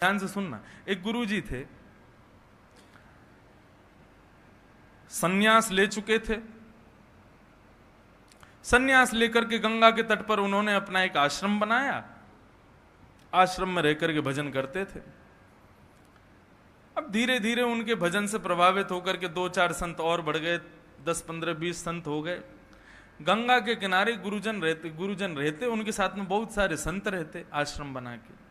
ध्यान से सुनना। एक गुरुजी थे, सन्यास ले चुके थे। सन्यास लेकर के गंगा के तट पर उन्होंने अपना एक आश्रम बनाया। आश्रम में रहकर के भजन करते थे। अब धीरे धीरे उनके भजन से प्रभावित होकर के 2-4 संत और बढ़ गए, 10-15-20 संत हो गए। गंगा के किनारे गुरुजन रहते, उनके साथ में बहुत सारे संत रहते आश्रम बना के।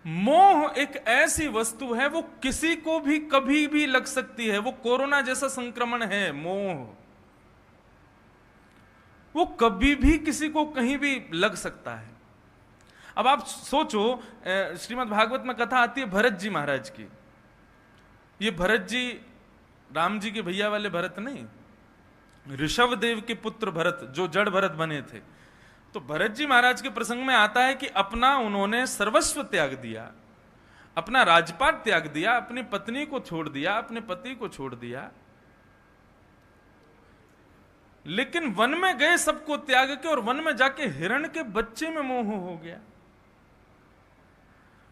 मोह एक ऐसी वस्तु है, वो किसी को भी कभी भी लग सकती है। वो कोरोना जैसा संक्रमण है मोह, वो कभी भी किसी को कहीं भी लग सकता है। अब आप सोचो, श्रीमद् भागवत में कथा आती है भरत जी महाराज की। ये भरत जी राम जी के भैया वाले भरत नहीं, ऋषभ देव के पुत्र भरत, जो जड़ भरत बने थे। तो भरत जी महाराज के प्रसंग में आता है कि अपना उन्होंने सर्वस्व त्याग दिया, अपना राजपाट त्याग दिया, अपनी पत्नी को छोड़ दिया, अपने पति को छोड़ दिया, लेकिन वन में गए सबको त्याग के, और वन में जाके हिरण के बच्चे में मोह हो गया।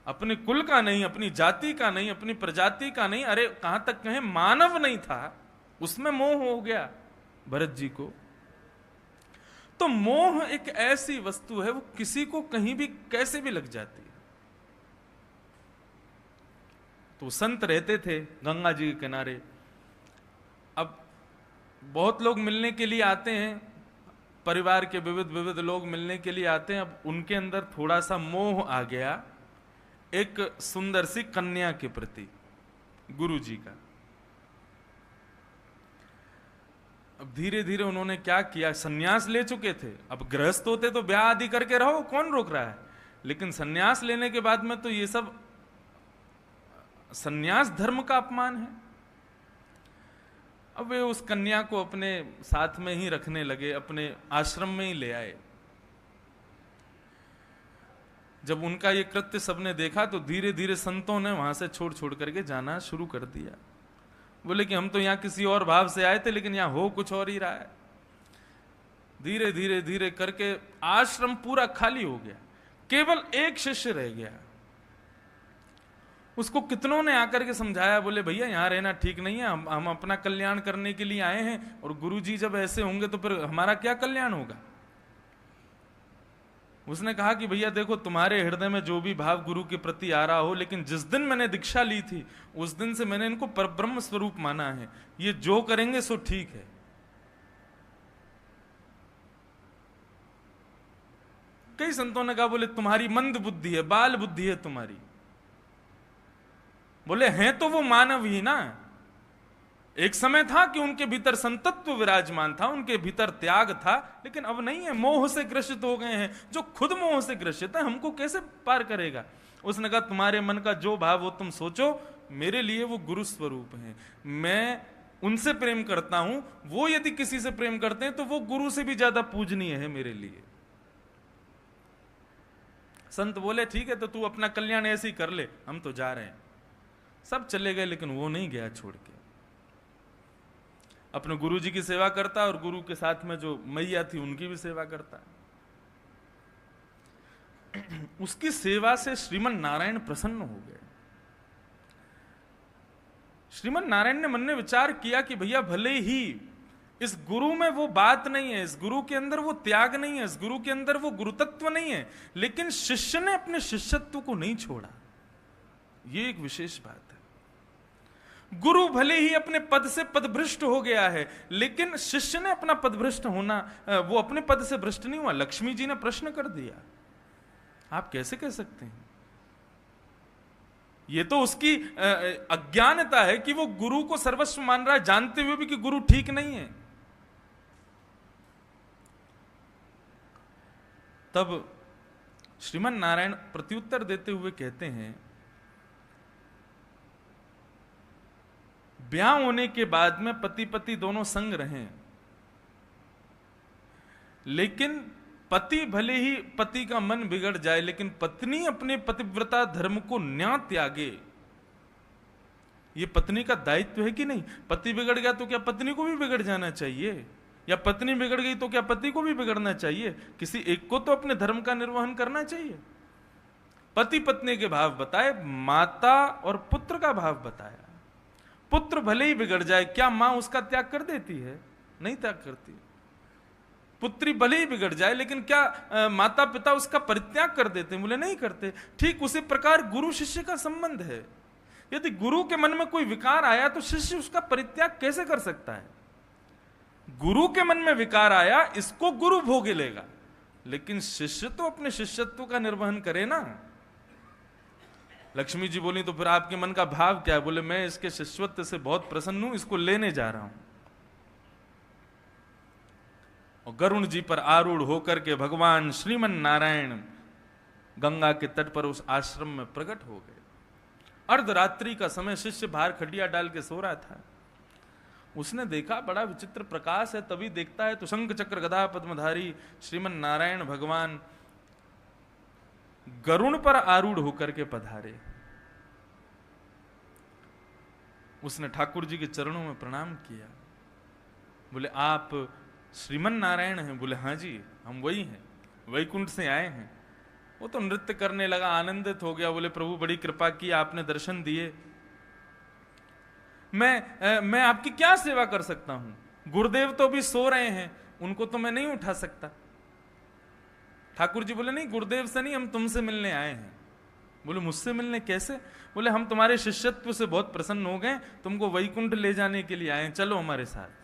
अपने कुल का नहीं, अपनी जाति का नहीं, अपनी प्रजाति का नहीं, अरे कहां तक कहें मानव नहीं था, उसमें मोह हो गया भरत जी को। तो मोह एक ऐसी वस्तु है, वो किसी को कहीं भी कैसे भी लग जाती है। तो संत रहते थे गंगा जी के किनारे। अब बहुत लोग मिलने के लिए आते हैं, परिवार के विविध लोग मिलने के लिए आते हैं। अब उनके अंदर थोड़ा सा मोह आ गया एक सुंदर सी कन्या के प्रति, गुरु जी का। अब धीरे धीरे उन्होंने क्या किया, सन्यास ले चुके थे। अब गृहस्थ होते तो ब्याह आदि करके रहो, कौन रोक रहा है, लेकिन सन्यास लेने के बाद में तो ये सब सन्यास धर्म का अपमान है। अब वे उस कन्या को अपने साथ में ही रखने लगे, अपने आश्रम में ही ले आए। जब उनका ये कृत्य सबने देखा तो धीरे धीरे संतों ने वहां से छोड़ छोड़ करके जाना शुरू कर दिया। बोले कि हम तो यहां किसी और भाव से आए थे, लेकिन यहां हो कुछ और ही रहा है। धीरे धीरे धीरे करके आश्रम पूरा खाली हो गया, केवल एक शिष्य रह गया। उसको कितनों ने आकर के समझाया, बोले भैया यहां रहना ठीक नहीं है, हम अपना कल्याण करने के लिए आए हैं, और गुरुजी जब ऐसे होंगे तो फिर हमारा क्या कल्याण होगा। उसने कहा कि भैया देखो, तुम्हारे हृदय में जो भी भाव गुरु के प्रति आ रहा हो, लेकिन जिस दिन मैंने दीक्षा ली थी उस दिन से मैंने इनको परब्रह्म स्वरूप माना है। ये जो करेंगे सो ठीक है। कई संतों ने कहा, बोले तुम्हारी मंद बुद्धि है, बाल बुद्धि है तुम्हारी। बोले हैं तो वो मानव ही ना। एक समय था कि उनके भीतर संतत्व विराजमान था, उनके भीतर त्याग था, लेकिन अब नहीं है, मोह से ग्रसित हो गए हैं। जो खुद मोह से ग्रसित है, हमको कैसे पार करेगा। उसने कहा तुम्हारे मन का जो भाव हो तुम सोचो, मेरे लिए वो गुरु स्वरूप हैं, मैं उनसे प्रेम करता हूं। वो यदि किसी से प्रेम करते हैं तो वो गुरु से भी ज्यादा पूजनीय है मेरे लिए। संत बोले ठीक है, तो तू अपना कल्याण ऐसे ही कर ले, हम तो जा रहे हैं। सब चले गए, लेकिन वो नहीं गया छोड़ के। अपने गुरु जी की सेवा करता, और गुरु के साथ में जो मैया थी उनकी भी सेवा करता। उसकी सेवा से श्रीमन नारायण प्रसन्न हो गए। श्रीमन नारायण ने मन में विचार किया कि भैया भले ही इस गुरु में वो बात नहीं है, इस गुरु के अंदर वो त्याग नहीं है, इस गुरु के अंदर वो गुरुतत्व नहीं है, लेकिन शिष्य ने अपने शिष्यत्व को नहीं छोड़ा। ये एक विशेष बात है। गुरु भले ही अपने पद से पदभ्रष्ट हो गया है, लेकिन शिष्य ने अपना पदभ्रष्ट होना, वो अपने पद से भ्रष्ट नहीं हुआ। लक्ष्मी जी ने प्रश्न कर दिया, आप कैसे कह सकते हैं। ये तो उसकी अज्ञानता है कि वो गुरु को सर्वस्व मान रहा है, जानते हुए भी कि गुरु ठीक नहीं है। तब श्रीमन नारायण प्रत्युत्तर देते हुए कहते हैं, ब्याह होने के बाद में पति पति दोनों संग रहें, लेकिन पति भले ही पति का मन बिगड़ जाए, लेकिन पत्नी अपने पतिव्रता धर्म को न्या त्यागे। ये पत्नी का दायित्व है कि नहीं। पति बिगड़ गया तो क्या पत्नी को भी बिगड़ जाना चाहिए, या पत्नी बिगड़ गई तो क्या पति को भी बिगड़ना चाहिए। किसी एक को तो अपने धर्म का निर्वहन करना चाहिए। पति पत्नी के भाव बताए, माता और पुत्र का भाव बताया। पुत्र भले ही बिगड़ जाए, क्या मां उसका त्याग कर देती है? नहीं त्याग करती। पुत्री भले ही बिगड़ जाए, लेकिन क्या माता पिता उसका परित्याग कर देते? बोले नहीं करते। ठीक उसी प्रकार गुरु शिष्य का संबंध है। यदि गुरु के मन में कोई विकार आया तो शिष्य उसका परित्याग कैसे कर सकता है? गुरु के मन में विकार आया, इसको गुरु भोग लेगा, लेकिन शिष्य तो अपने शिष्यत्व का निर्वहन करे ना। लक्ष्मी जी बोली तो फिर आपके मन का भाव क्या है? बोले मैं इसके शिष्यत्व से बहुत प्रसन्न हूं, इसको लेने जा रहा हूं। और गरुण जी पर आरूढ़ होकर के भगवान श्रीमन नारायण गंगा के तट पर उस आश्रम में प्रकट हो गए। अर्धरात्रि का समय, शिष्य बाहर खटिया डाल के सो रहा था। उसने देखा बड़ा विचित्र प्रकाश है, तभी देखता है तो शंख चक्र गदा पद्मधारी श्रीमन नारायण भगवान गरुण पर आरूढ़ होकर के पधारे। उसने ठाकुर जी के चरणों में प्रणाम किया। बोले आप श्रीमन नारायण हैं? बोले हाँ जी, हम वही हैं, वैकुंठ से आए हैं। वो तो नृत्य करने लगा, आनंदित हो गया। बोले प्रभु बड़ी कृपा की, आपने दर्शन दिए, मैं आपकी क्या सेवा कर सकता हूं? गुरुदेव तो भी सो रहे हैं, उनको तो मैं नहीं उठा सकता। ठाकुर जी बोले नहीं, गुरुदेव से नहीं, हम तुमसे मिलने आए हैं। बोले मुझसे मिलने कैसे? बोले हम तुम्हारे शिष्यत्व से बहुत प्रसन्न हो गए, तुमको वैकुंठ ले जाने के लिए आए हैं, चलो हमारे साथ।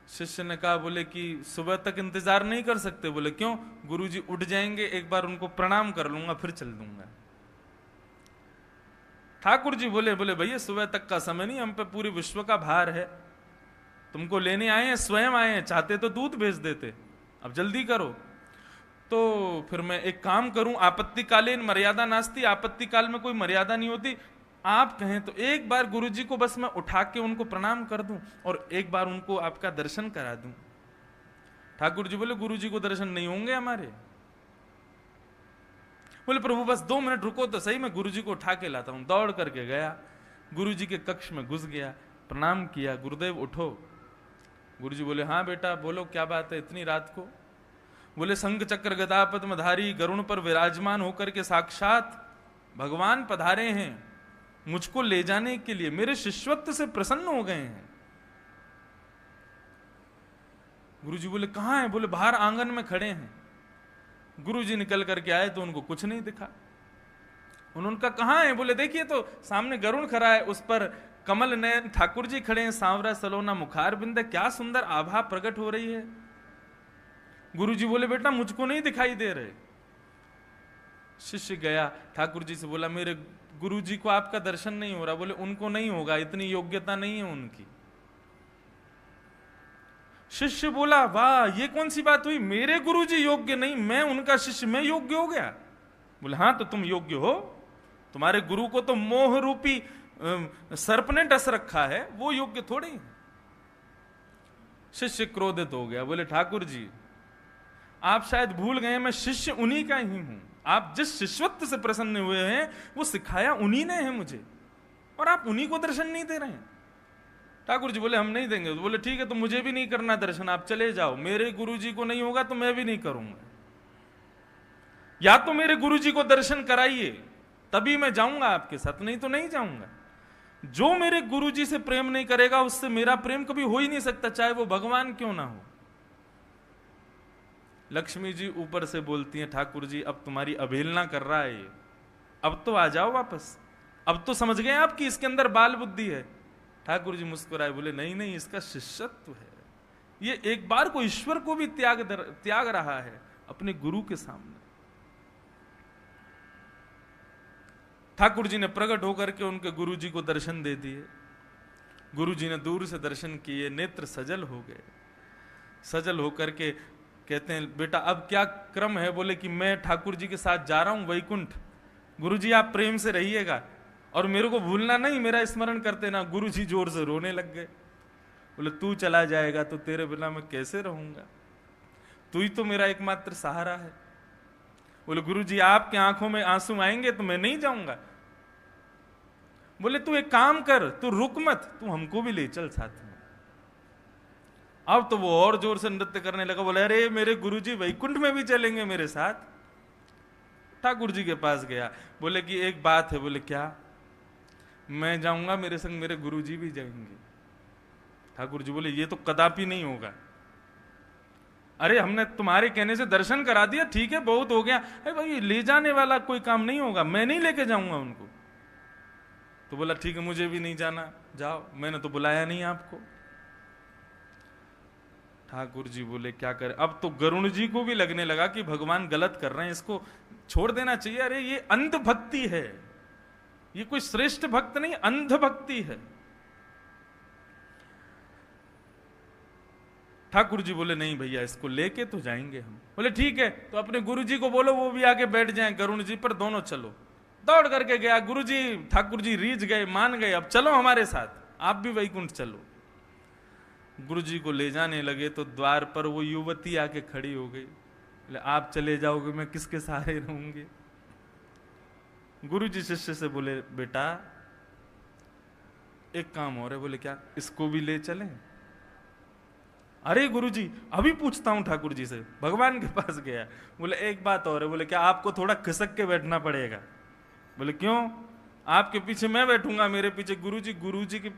शिष्य ने कहा, बोले कि सुबह तक इंतजार नहीं कर सकते? बोले क्यों? गुरुजी उठ जाएंगे, एक बार उनको प्रणाम कर लूंगा, फिर चल दूंगा। ठाकुर जी बोले भैया सुबह तक का समय नहीं, हम पे पूरे विश्व का भार है, तुमको लेने आए हैं, स्वयं आए हैं, चाहते तो दूत भेज देते, अब जल्दी करो। तो फिर मैं एक काम करूं, आपत्तिकालीन मर्यादा नास्ती, आपत्ति काल में कोई मर्यादा नहीं होती। आप कहें तो एक बार गुरुजी को बस मैं उठा के उनको प्रणाम कर दूं और एक बार उनको आपका दर्शन करा दूं। ठाकुर जी बोले गुरुजी को दर्शन नहीं होंगे हमारे। बोले प्रभु बस 2 मिनट रुको तो सही, मैं गुरुजी को उठा के लाता हूं। दौड़ करके गया, गुरुजी के कक्ष में घुस गया, प्रणाम किया, गुरुदेव उठो। गुरुजी बोले हाँ बेटा बोलो क्या बात है इतनी रात को? बोले शंख चक्र गदा पद्मधारी गरुण पर विराजमान होकर के साक्षात भगवान पधारे हैं, मुझको ले जाने के लिए, मेरे शिष्यत्व से प्रसन्न हो गए हैं। गुरुजी बोले कहां है? बोले बाहर आंगन में खड़े हैं। गुरुजी निकल करके आए तो उनको कुछ नहीं दिखा। उन्होंने कहा कहां है? बोले देखिए तो सामने गरुण खड़ा है, उस पर कमल नयन ठाकुर जी खड़े हैं, सांवरा सलोना मुखार बिंद, क्या सुंदर आभा प्रकट हो रही है। गुरुजी बोले बेटा मुझको नहीं दिखाई दे रहे। शिष्य गया, ठाकुर जी से बोला मेरे गुरुजी को आपका दर्शन नहीं हो रहा। बोले उनको नहीं होगा, इतनी योग्यता नहीं है उनकी। शिष्य बोला वाह ये कौन सी बात हुई, मेरे गुरुजी योग्य नहीं, मैं उनका शिष्य, मैं योग्य हो गया? बोले हाँ तो तुम योग्य हो, तुम्हारे गुरु को तो मोह रूपी सर्प ने डस रखा है, वो योग्य थोड़ी है। शिष्य क्रोधित हो गया, बोले ठाकुर जी आप शायद भूल गए मैं शिष्य उन्हीं का ही हूं, आप जिस शिष्यत्व से प्रसन्न हुए हैं वो सिखाया उन्हीं ने है मुझे, और आप उन्हीं को दर्शन नहीं दे रहे हैं। ठाकुर जी बोले हम नहीं देंगे। बोले ठीक है तो मुझे भी नहीं करना दर्शन, आप चले जाओ, मेरे गुरुजी को नहीं होगा तो मैं भी नहीं करूंगा। या तो मेरे गुरुजी को दर्शन कराइए तभी मैं जाऊंगा आपके साथ, नहीं तो नहीं जाऊंगा। जो मेरे गुरुजी से प्रेम नहीं करेगा उससे मेरा प्रेम कभी हो ही नहीं सकता, चाहे वो भगवान क्यों ना हो। लक्ष्मी जी ऊपर से बोलती हैं ठाकुर जी अब तुम्हारी अवहेलना कर रहा है ये, अब तो आ जाओ वापस, अब तो समझ गए आप कि इसके अंदर बाल बुद्धि है। ठाकुर जी मुस्कुराए, बोले नहीं नहीं इसका शिष्यत्व है, ये एक बार को ईश्वर को भी त्याग रहा है अपने गुरु के सामने। ठाकुर जी ने प्रकट होकर के उनके गुरु जी को दर्शन दे दिए। गुरु जी ने दूर से दर्शन किए, नेत्र सजल हो गए। सजल होकर के कहते हैं बेटा अब क्या क्रम है? बोले कि मैं ठाकुर जी के साथ जा रहा हूं वैकुंठ, गुरु जी आप प्रेम से रहिएगा और मेरे को भूलना नहीं, मेरा स्मरण करते ना। गुरु जी जोर से रोने लग गए। बोले तू चला जाएगा तो तेरे बिना मैं कैसे रहूंगा, तू ही तो मेरा एकमात्र सहारा है। बोले गुरु जी आपके आंखों में आंसू आएंगे तो मैं नहीं जाऊंगा। बोले तू एक काम कर, तू रुक मत, तू हमको भी ले चल साथ में। अब तो वो और जोर से नृत्य करने लगा। बोले अरे मेरे गुरुजी वैकुंठ में भी चलेंगे मेरे साथ? ठाकुर जी के पास गया, बोले कि एक बात है। बोले क्या? मैं जाऊंगा, मेरे संग मेरे गुरु जी भी जाएंगे। ठाकुर जी बोले ये तो कदापि नहीं होगा। अरे हमने तुम्हारे कहने से दर्शन करा दिया, ठीक है, बहुत हो गया। अरे भाई ले जाने वाला कोई काम नहीं होगा, मैं नहीं लेके जाऊंगा उनको। तो बोला ठीक है, मुझे भी नहीं जाना, जाओ, मैंने तो बुलाया नहीं आपको। ठाकुर जी बोले क्या करे? अब तो गरुण जी को भी लगने लगा कि भगवान गलत कर रहे हैं, इसको छोड़ देना चाहिए। अरे ये अंध भक्ति है, ये कोई श्रेष्ठ भक्त नहीं, अंध भक्ति है। ठाकुर जी बोले नहीं भैया, इसको लेके तो जाएंगे हम। बोले ठीक है, तो अपने गुरु जी को बोलो वो भी आके बैठ जाएं गरुण जी पर, दोनों चलो। दौड़ करके गया गुरु जी, ठाकुर जी रीझ गए, मान गए, अब चलो हमारे साथ, आप भी वैकुंठ चलो। गुरु जी को ले जाने लगे तो द्वार पर वो युवती आके खड़ी हो गई। बोले आप चले जाओगे, मैं किसके सहारे रहूंगी? गुरु जी शिष्य से बोले बेटा एक काम हो रहा है। बोले क्या? इसको भी ले चलें? अरे गुरुजी अभी पूछता हूं ठाकुर जी से, भगवान के पास गया। बोले एक बात और है। बोले क्या? आपको थोड़ा खिसक के बैठना पड़ेगा। बोले क्यों? आपके पीछे मैं बैठूंगा, मेरे पीछे गुरुजी, गुरुजी के